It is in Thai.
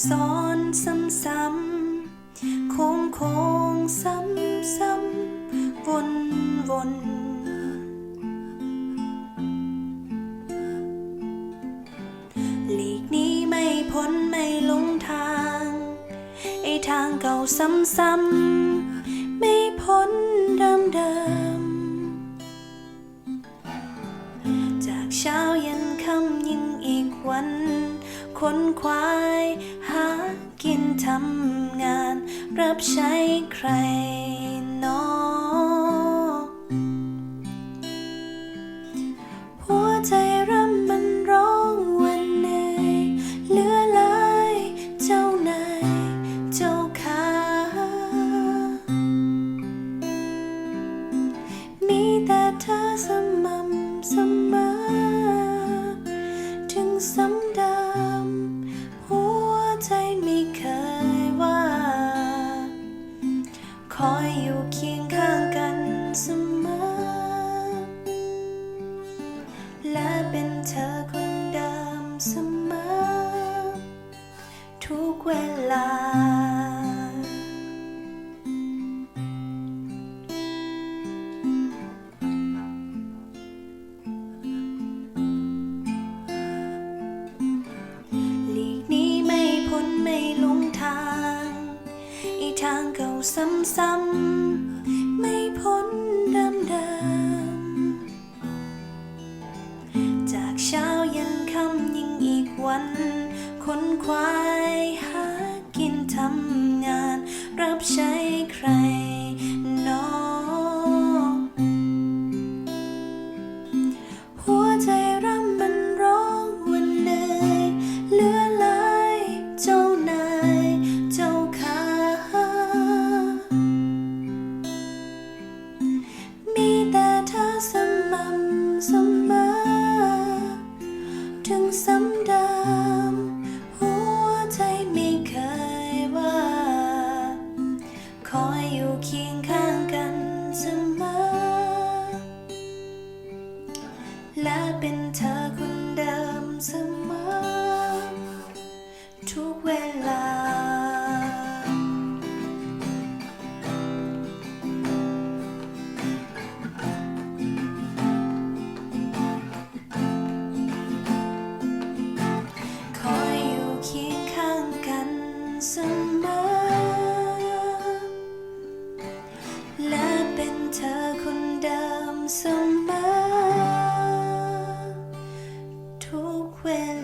สอนซ้ำๆโค้งซ้ำๆวนหลีกหนีไม่พ้นไม่หลงทางไอ้ทางเก่าซ้ำๆไม่พ้นเดิมจากเช้ายันค่ำยิ่งอีกวันค้นควายหากินทำงานรับใช้ใครนอหัวใจร่ำมันร้องวันเหนื่อยเหลือหลายเจ้านายเจ้าขามีแต่เธอสม่ำเสมอถึงซ้ำเดิมหัวใจไม่เคยว่าคอยอยู่เคียงข้างกันเสมอและเป็นเธอคนเดิมเสมอทุกเวลาหลีกหนีไม่พ้นไม่หลงทางอีทางเก่าซ้ำๆไม่พ้นเดิมจากเช้ายันค่ำยิ่งอีกวันค้นควายหากินทำงานรับใช้ใครนอหัวใจร่ำมันร้องวันเหนื่อยเหลือหลายเจ้านายเจ้าขามีแต่เธอสม่ำเสมอถึงซ้ำเดิมหัวใจไม่เคยว่าคอยอยู่เคียงข้างกันเสมอและเป็นเธอคนเดิมเสมอทุกเวลาคอยอยู่เคียงข้างกันเสมอและเป็นเธอคนเดิมเสมอทุกเวลา